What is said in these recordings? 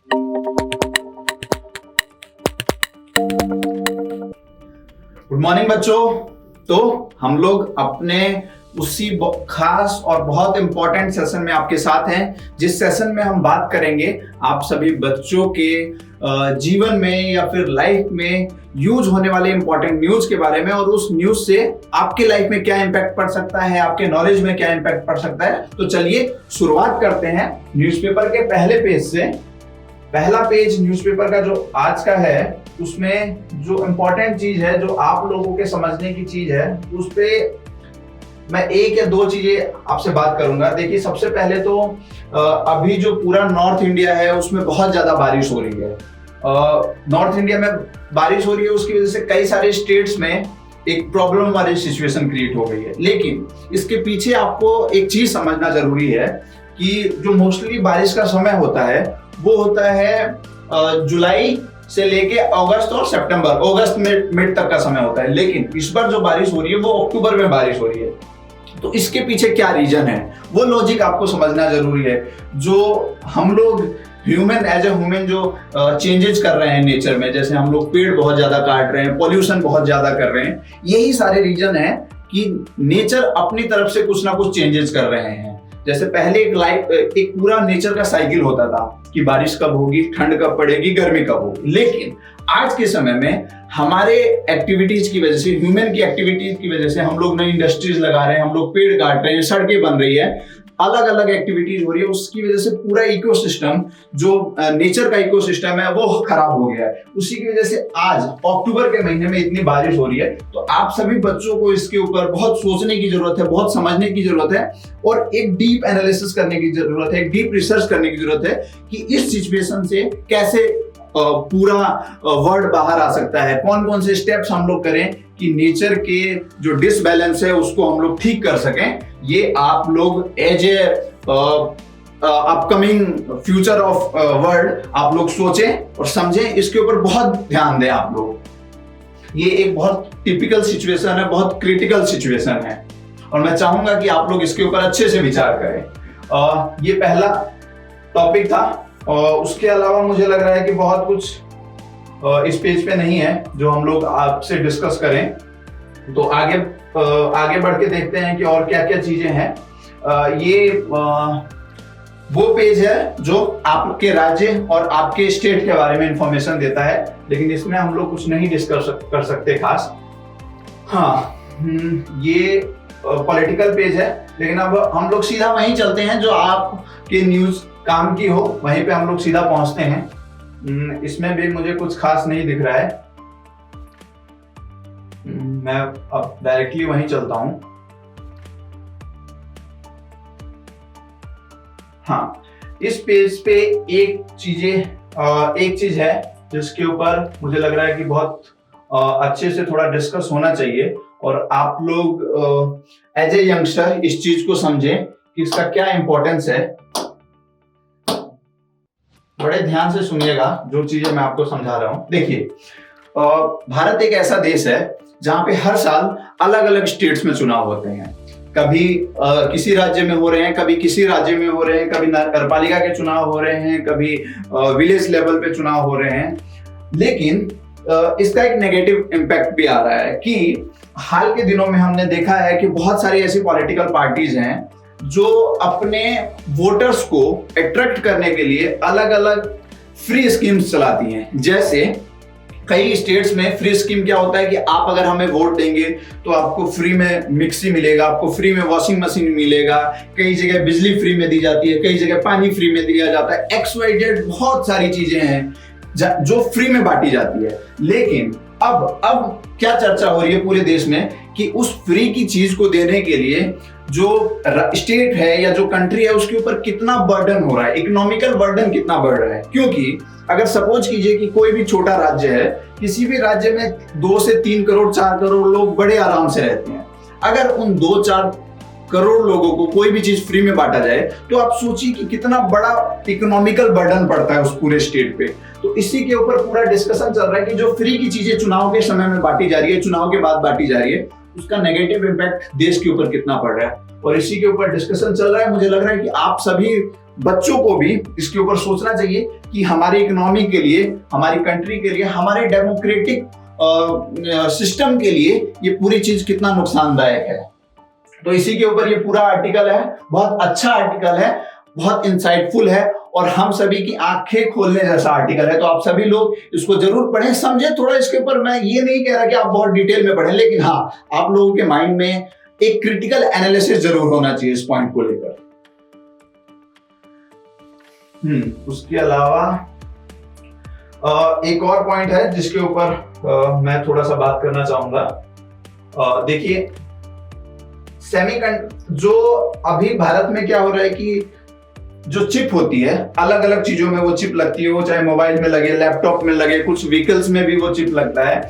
Good morning बच्चों। तो हम लोग अपने उसी खास और बहुत इंपॉर्टेंट सेशन में आपके साथ हैं, जिस सेशन में हम बात करेंगे आप सभी बच्चों के जीवन में या फिर लाइफ में यूज होने वाले इंपॉर्टेंट न्यूज के बारे में, और उस न्यूज से आपके लाइफ में क्या इंपैक्ट पड़ सकता है, आपके नॉलेज में क्या इंपैक्ट पड़ सकता है। तो चलिए शुरुआत करते हैं न्यूज़पेपर के पहले पेज से। पहला पेज न्यूज़पेपर का जो आज का है, उसमें जो इंपॉर्टेंट चीज है, जो आप लोगों के समझने की चीज है, उस पे मैं एक या दो चीजें आपसे बात करूंगा। देखिए, सबसे पहले तो अभी जो पूरा नॉर्थ इंडिया है उसमें बहुत ज्यादा बारिश हो रही है। नॉर्थ इंडिया में बारिश हो रही है, उसकी वजह से कई सारे स्टेट्स में एक प्रॉब्लम वाली सिचुएशन क्रिएट हो गई है। लेकिन इसके पीछे आपको एक चीज समझना जरूरी है कि जो मोस्टली बारिश का समय होता है वो होता है जुलाई से लेके अगस्त और सितंबर, अगस्त में मिड तक का समय होता है। लेकिन इस बार जो बारिश हो रही है वो अक्टूबर में बारिश हो रही है। तो इसके पीछे क्या रीजन है, वो लॉजिक आपको समझना जरूरी है। जो हम लोग ह्यूमन एज ए ह्यूमन जो चेंजेस कर रहे हैं नेचर में, जैसे हम लोग पेड़ बहुत ज्यादा काट रहे हैं, पॉल्यूशन बहुत ज्यादा कर रहे हैं, यही सारे रीजन है कि नेचर अपनी तरफ से कुछ ना कुछ चेंजेस कर रहे हैं। जैसे पहले एक पूरा नेचर का साइकिल होता था कि बारिश कब होगी, ठंड कब पड़ेगी, गर्मी कब होगी। लेकिन आज के समय में हमारे एक्टिविटीज की वजह से, ह्यूमन की एक्टिविटीज की वजह से, हम लोग नई इंडस्ट्रीज लगा रहे हैं, हम लोग पेड़ काट रहे हैं, सड़कें बन रही है, अलग अलग एक्टिविटीज हो रही है। उसकी वजह से पूरा इकोसिस्टम, जो नेचर का इकोसिस्टम है, वो खराब हो गया है। उसी की वजह से आज अक्टूबर के महीने में इतनी बारिश हो रही है। तो आप सभी बच्चों को इसके ऊपर बहुत सोचने की जरूरत है, बहुत समझने की जरूरत है, और एक डीप एनालिसिस करने की जरूरत है, एक डीप रिसर्च करने की जरूरत है कि इस सिचुएशन से कैसे पूरा वर्ल्ड बाहर आ सकता है, कौन कौन से स्टेप्स हम लोग करें कि नेचर के जो डिसबैलेंस है उसको हम लोग ठीक कर सकें। ये आप लोग as a upcoming future of world आप लोग सोचें और समझें, इसके ऊपर बहुत ध्यान दें आप लोग। ये एक बहुत टिपिकल सिचुएशन है, बहुत क्रिटिकल सिचुएशन है, और मैं चाहूंगा कि आप लोग इसके ऊपर अच्छे से विचार करें। ये पहला टॉपिक था, और उसके अलावा मुझे लग रहा है कि बहुत कुछ इस पेज पे नहीं है जो हम लोग आपसे डिस्कस करें। तो आगे बढ़ के देखते हैं कि और क्या क्या चीजें हैं। ये वो पेज है जो आपके राज्य और आपके स्टेट के बारे में इंफॉर्मेशन देता है, लेकिन इसमें हम लोग कुछ नहीं डिस्कस कर सकते खास। हाँ, ये पॉलिटिकल पेज है, लेकिन अब हम लोग सीधा वहीं चलते हैं जो आपके न्यूज काम की हो, वहीं पे हम लोग सीधा पहुंचते हैं। इसमें भी मुझे कुछ खास नहीं दिख रहा है, मैं अब डायरेक्टली वहीं चलता हूं। हाँ, इस पेज पे एक चीज है जिसके ऊपर मुझे लग रहा है कि बहुत अच्छे से थोड़ा डिस्कस होना चाहिए, और आप लोग एज ए यंगस्टर इस चीज को समझें कि इसका क्या इंपॉर्टेंस है। बड़े ध्यान से सुनिएगा जो चीजें मैं आपको समझा रहा हूं। देखिए, भारत एक ऐसा देश है जहां पे हर साल अलग अलग स्टेट्स में चुनाव होते हैं। कभी किसी राज्य में हो रहे हैं, कभी किसी राज्य में हो रहे हैं, कभी नगरपालिका के चुनाव हो रहे हैं, कभी विलेज लेवल पे चुनाव हो रहे हैं। लेकिन इसका एक नेगेटिव इम्पैक्ट भी आ रहा है कि हाल के दिनों में हमने देखा है कि बहुत सारी ऐसी पॉलिटिकल पार्टीज हैं जो अपने वोटर्स को अट्रैक्ट करने के लिए अलग अलग फ्री स्कीम्स चलाती हैं। जैसे कई स्टेट्स में फ्री स्कीम क्या होता है कि आप अगर हमें वोट देंगे तो आपको फ्री में मिक्सी मिलेगा, आपको फ्री में वॉशिंग मशीन मिलेगा, कई जगह बिजली फ्री में दी जाती है, कई जगह पानी फ्री में दिया जाता है, XYZ बहुत सारी चीजें हैं जो फ्री में बांटी जाती है। लेकिन अब क्या चर्चा हो रही है पूरे देश में कि उस फ्री की चीज को देने के लिए जो स्टेट है या जो कंट्री है उसके ऊपर कितना बर्डन हो रहा है, इकोनॉमिकल बर्डन कितना बढ़ रहा है। क्योंकि अगर सपोज कीजिए कि कोई भी छोटा राज्य है, किसी भी राज्य में 2 से 3 करोड़ 4 करोड़ लोग बड़े आराम से रहते हैं। अगर उन 2-4 करोड़ लोगों को कोई भी चीज फ्री में बांटा जाए तो आप सोचिए कि कितना बड़ा इकोनॉमिकल बर्डन पड़ता है उस पूरे स्टेट पे। तो इसी के ऊपर पूरा डिस्कशन चल रहा है कि जो फ्री की चीजें चुनाव के समय में बांटी जा रही है, चुनाव के बाद बांटी जा रही है, उसका नेगेटिव इम्पैक्ट देश के ऊपर कितना पड़ रहा है, और इसी के ऊपर डिस्कशन चल रहा है। मुझे लग रहा है कि आप सभी बच्चों को भी इसके ऊपर सोचना चाहिए कि हमारी इकोनॉमी के लिए, हमारी कंट्री के लिए, हमारे डेमोक्रेटिक सिस्टम के लिए ये पूरी चीज कितना नुकसानदायक है। तो इसी के ऊपर ये पूरा आर्टिकल है, बहुत अच्छा आर्टिकल है, बहुत इंसाइटफुल है और हम सभी की आंखें खोलने जैसा आर्टिकल है। तो आप सभी लोग इसको जरूर पढ़ें, समझें थोड़ा इसके ऊपर। मैं ये नहीं कह रहा कि आप बहुत डिटेल में पढ़ें, लेकिन हाँ, आप लोगों के माइंड में एक क्रिटिकल एनालिसिस जरूर होना चाहिए इस पॉइंट को लेकर। उसके अलावा एक और पॉइंट है जिसके ऊपर मैं थोड़ा सा बात करना चाहूंगा। देखिए, जो अभी भारत में क्या हो रहा है कि जो चिप होती है, अलग अलग चीजों में वो चिप लगती है, वो चाहे मोबाइल में लगे, लैपटॉप में लगे, कुछ व्हीकल्स में भी वो चिप लगता है।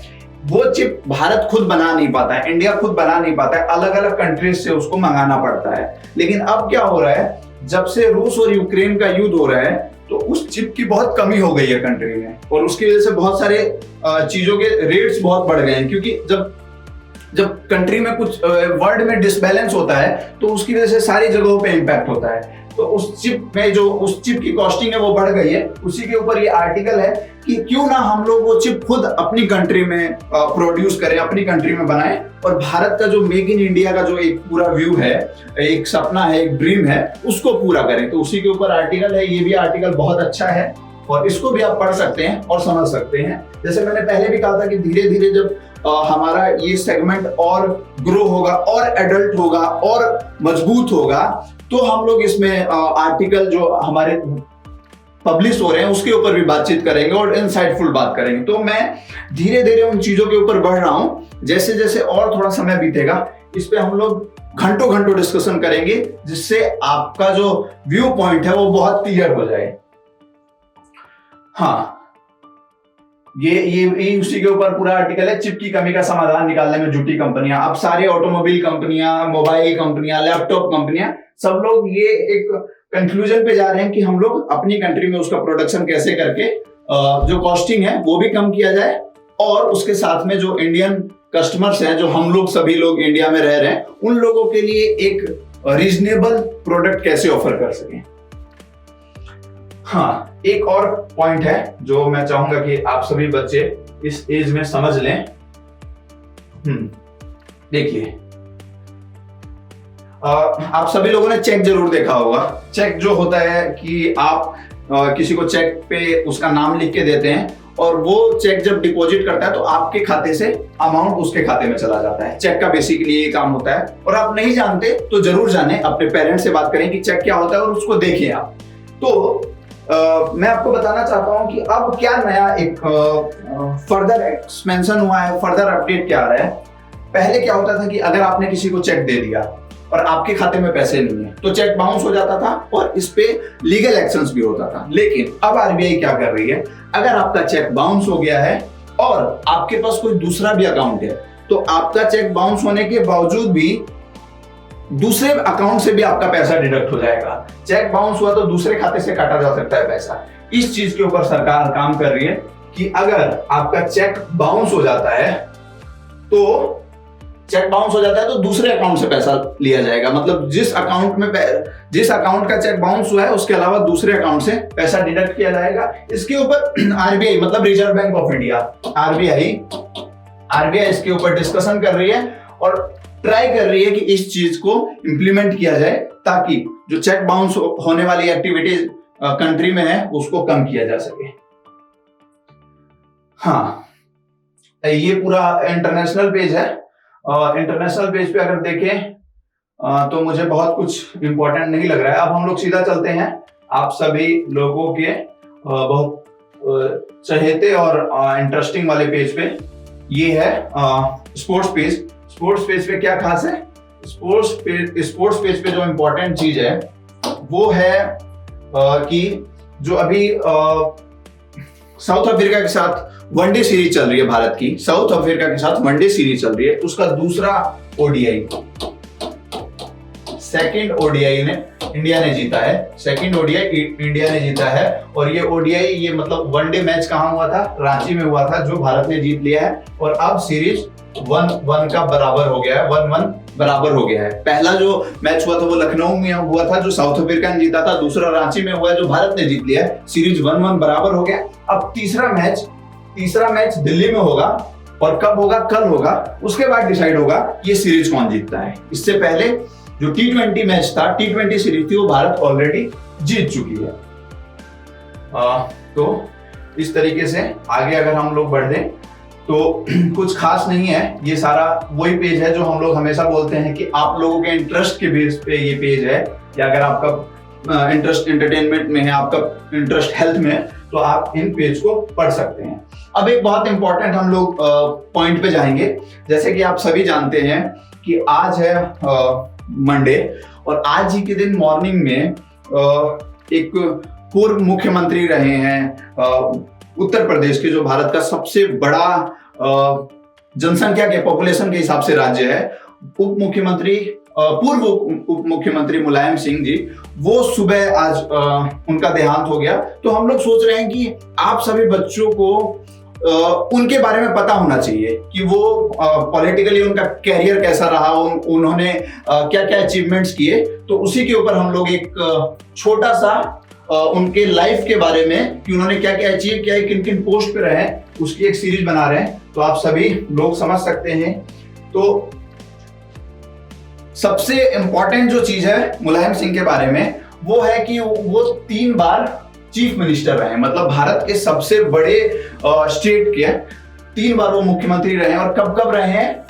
वो चिप भारत खुद बना नहीं पाता है, इंडिया खुद बना नहीं पाता है, अलग अलग कंट्रीज से उसको मंगाना पड़ता है। लेकिन अब क्या हो रहा है, जब से रूस और यूक्रेन का युद्ध हो रहा है तो उस चिप की बहुत कमी हो गई है कंट्री में, और उसकी वजह से बहुत सारे चीजों के रेट्स बहुत बढ़ गए हैं। क्योंकि जब कंट्री में कुछ वर्ल्ड में डिसबैलेंस होता है तो उसकी वजह से सारी जगहों पे इंपैक्ट होता है। तो उस चिप की कॉस्टिंग है वो बढ़ गई है। उसी के ऊपर ये आर्टिकल है कि क्यों ना हम लोग वो चिप खुद अपनी कंट्री में प्रोड्यूस करें, अपनी कंट्री में बनाएं, और भारत का जो मेक इन इंडिया का जो एक पूरा व्यू है, एक सपना है, एक ड्रीम है, उसको पूरा करें। तो उसी के ऊपर आर्टिकल है। ये भी आर्टिकल बहुत अच्छा है और इसको भी आप पढ़ सकते हैं और समझ सकते हैं। जैसे मैंने पहले भी कहा था कि धीरे धीरे जब हमारा ये सेगमेंट और ग्रो होगा और एडल्ट होगा और मजबूत होगा, तो हम लोग इसमें आर्टिकल जो हमारे पब्लिश हो रहे हैं उसके ऊपर भी बातचीत करेंगे और इनसाइटफुल बात करेंगे। तो मैं धीरे धीरे उन चीजों के ऊपर बढ़ रहा हूं। जैसे जैसे और थोड़ा समय बीतेगा, इस पे हम लोग घंटों घंटों डिस्कशन करेंगे, जिससे आपका जो व्यू पॉइंट है वो बहुत क्लियर हो जाए। हाँ, ये उसी के ऊपर पूरा आर्टिकल है। चिप की कमी का समाधान निकालने में जुटी कंपनियां। अब सारे ऑटोमोबाइल कंपनियां, मोबाइल कंपनियां, लैपटॉप कंपनियां, सब लोग ये एक कंक्लूजन पे जा रहे हैं कि हम लोग अपनी कंट्री में उसका प्रोडक्शन कैसे करके जो कॉस्टिंग है वो भी कम किया जाए, और उसके साथ में जो इंडियन कस्टमर्स हैं, जो हम लोग सभी लोग इंडिया में रह रहे हैं, उन लोगों के लिए एक रीजनेबल प्रोडक्ट कैसे ऑफर कर सकें। हाँ, एक और पॉइंट है जो मैं चाहूंगा कि आप सभी बच्चे इस एज में समझ लें। देखिए, आप सभी लोगों ने चेक जरूर देखा होगा। चेक जो होता है कि आप किसी को चेक पे उसका नाम लिख के देते हैं, और वो चेक जब डिपॉजिट करता है तो आपके खाते से अमाउंट उसके खाते में चला जाता है। चेक का बेसिकली ये काम होता है, और आप नहीं जानते तो जरूर जानें, अपने पेरेंट्स से बात करें कि चेक क्या होता है और उसको देखें आप। तो मैं आपको बताना चाहता हूं कि अब क्या नया एक फर्दर एक्सपेंशन हुआ है, फर्दर अपडेट क्या आ रहा है। पहले क्या होता था कि अगर आपने किसी को चेक दे दिया और आपके खाते में पैसे नहीं है तो चेक बाउंस हो जाता था और इस पे लीगल एक्शंस भी होता था। लेकिन अब आरबीआई क्या कर रही है, अगर आपका चेक बाउंस हो गया है और आपके पास कोई दूसरा भी अकाउंट है, तो आपका चेक बाउंस होने के बावजूद भी दूसरे अकाउंट से भी आपका पैसा डिडक्ट हो जाएगा। चेक बाउंस हुआ तो दूसरे खाते से काटा जा सकता है पैसा। इस चीज के ऊपर सरकार काम कर रही है कि अगर आपका चेक बाउंस हो जाता है तो दूसरे अकाउंट से पैसा लिया जाएगा। मतलब जिस अकाउंट का चेक बाउंस हुआ है उसके अलावा दूसरे अकाउंट से पैसा डिडक्ट किया जाएगा। इसके ऊपर आरबीआई, मतलब reserve bank of India, RBI इसके ऊपर डिस्कशन कर रही है और ट्राई कर रही है कि इस चीज को इंप्लीमेंट किया जाए, ताकि जो चेक बाउंस होने वाली एक्टिविटीज कंट्री में है उसको कम किया जा सके। हाँ, ये पूरा इंटरनेशनल पेज है। इंटरनेशनल पेज पे अगर देखें तो मुझे बहुत कुछ इंपॉर्टेंट नहीं लग रहा है। अब हम लोग सीधा चलते हैं आप सभी लोगों के बहुत चहेते और इंटरेस्टिंग वाले पेज पे। ये है स्पोर्ट्स पेज। स्पोर्ट्स पेज पे क्या खास है? स्पोर्ट्स पेज पे जो इंपॉर्टेंट चीज है वो है कि जो अभी साउथ अफ्रीका के साथ वनडे सीरीज चल रही है, भारत की साउथ अफ्रीका के साथ वनडे सीरीज चल रही है, उसका दूसरा ओडीआई, सेकंड ओडीआई ने इंडिया ने जीता है। सेकंड ओडीआई इंडिया ने जीता है, और ये ओडीआई, ये मतलब वनडे मैच कहां हुआ था? रांची में हुआ था, जो भारत ने जीत लिया है। और अब सीरीज 1-1 का बराबर हो गया है, 1-1 बराबर हो गया है। पहला जो मैच हुआ था वो लखनऊ में हुआ था, जो साउथ अफ्रीका ने जीता था। दूसरा रांची में हुआ है, जो भारत ने जीत लिया है। सीरीज 1-1 बराबर हो गया। अब तीसरा मैच दिल्ली में होगा, और कब होगा? कल होगा। उसके बाद डिसाइड होगा ये सीरीज कौन जीतता है। इससे पहले जो T20 मैच था, T20 सीरीज थी, वो भारत ऑलरेडी जीत चुकी है। तो इस तरीके से आगे अगर हम लोग बढ़ दें तो कुछ खास नहीं है। ये सारा वही पेज है जो हम लोग हमेशा बोलते हैं कि आप लोगों के इंटरेस्ट के बेस पे ये पेज है, या अगर आपका इंटरेस्ट एंटरटेनमेंट में है, आपका इंटरेस्ट हेल्थ में है, तो आप इन पेज को पढ़ सकते हैं। अब एक बहुत इंपॉर्टेंट हम लोग पॉइंट पे जाएंगे। जैसे कि आप सभी जानते हैं कि आज है मंडे, और आज ही के दिन मॉर्निंग में एक पूर्व मुख्यमंत्री रहे हैं उत्तर प्रदेश के, जो भारत का सबसे बड़ा जनसंख्या के पॉपुलेशन के हिसाब से राज्य है, पूर्व उप मुख्यमंत्री मुलायम सिंह जी, वो सुबह आज उनका देहांत हो गया। तो हम लोग सोच रहे हैं कि आप सभी बच्चों को उनके बारे में पता होना चाहिए कि वो पॉलिटिकली उनका कैरियर कैसा रहा, उन्होंने क्या क्या अचीवमेंट्स किए। तो उसी के ऊपर हम लोग एक छोटा सा उनके लाइफ के बारे में, कि उन्होंने क्या क्या अचीव किया, किन किन पोस्ट पे रहे, उसकी एक सीरीज बना रहे हैं। तो आप सभी लोग समझ सकते हैं। तो सबसे इंपॉर्टेंट जो चीज है मुलायम सिंह के बारे में, वो है कि वो 3 बार चीफ मिनिस्टर रहे हैं। मतलब भारत के सबसे बड़े स्टेट के 3 बार वो मुख्यमंत्री रहे हैं। और कब कब रहे हैं?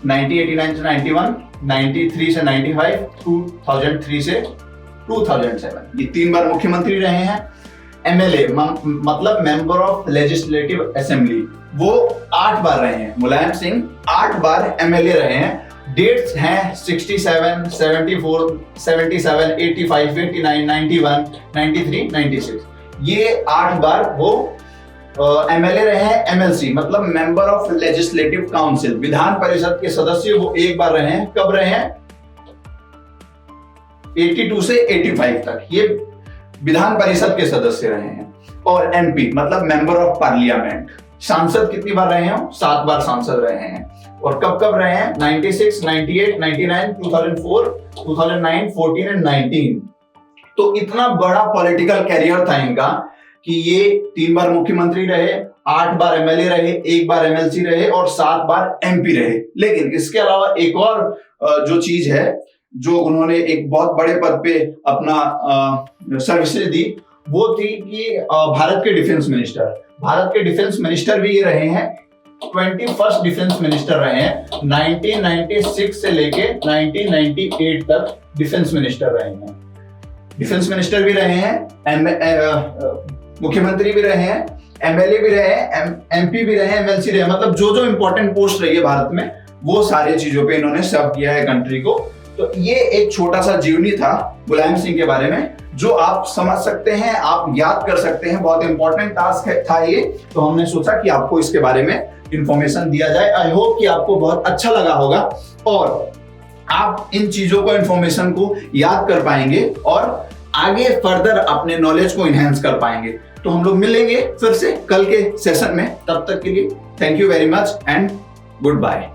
1989 से 91, 93 से 95, 2003 से 2007, ये 3 बार मुख्यमंत्री रहे हैं। एमएलए मतलब मेंबर ऑफ लेजिस्लेटिव असेंबली, वो 8 बार रहे हैं। मुलायम सिंह 8 बार एमएलए रहे हैं। डेट्स हैं 67, 74, 77, 85, 89, 91, 93, 96। ये 8 बार वो एमएलए रहे हैं। एमएलसी मतलब member of legislative council, Vidhan Parishad के सदस्य वो 1 बार रहे हैं। कब रहे हैं? 82 से 85 तक ये विधान परिषद के सदस्य रहे हैं। और एमपी मतलब मेंबर ऑफ पार्लियामेंट, सांसद कितनी बार रहे हैं? 7 बार सांसद रहे हैं। और कब कब रहे हैं? 96, 98, 99, 2004, 2009, 14 एंड 19। तो इतना बड़ा पॉलिटिकल कैरियर था इनका कि ये 3 बार मुख्यमंत्री रहे, 8 बार एमएलए रहे, 1 बार एमएलसी रहे, और 7 बार एमपी रहे। लेकिन इसके अलावा एक और जो चीज है, जो उन्होंने एक बहुत बड़े पद पे अपना सर्विसेज दी, वो थी कि भारत के डिफेंस मिनिस्टर भी ये रहे हैं। 21st डिफेंस मिनिस्टर रहे हैं। 1996 से लेके 1998 तक डिफेंस मिनिस्टर रहे हैं। डिफेंस मिनिस्टर भी रहे हैं, मुख्यमंत्री भी रहे हैं, एमएलए भी रहे हैं, एमपी भी रहे हैं, एमएलसी रहे हैं। मतलब जो जो इंपॉर्टेंट पोस्ट रही है भारत में, वो सारी चीजों पे इन्होंने सर्व किया है कंट्री को। तो ये एक छोटा सा जीवनी था मुलायम सिंह के बारे में, जो आप समझ सकते हैं, आप याद कर सकते हैं। बहुत इंपॉर्टेंट टास्क था ये, तो हमने सोचा कि आपको इसके बारे में इंफॉर्मेशन दिया जाए। आई होप कि आपको बहुत अच्छा लगा होगा और आप इन चीजों को, इंफॉर्मेशन को याद कर पाएंगे और आगे फर्दर अपने नॉलेज को इनहेंस कर पाएंगे। तो हम लोग मिलेंगे फिर से कल के सेशन में। तब तक के लिए thank you very much and good bye.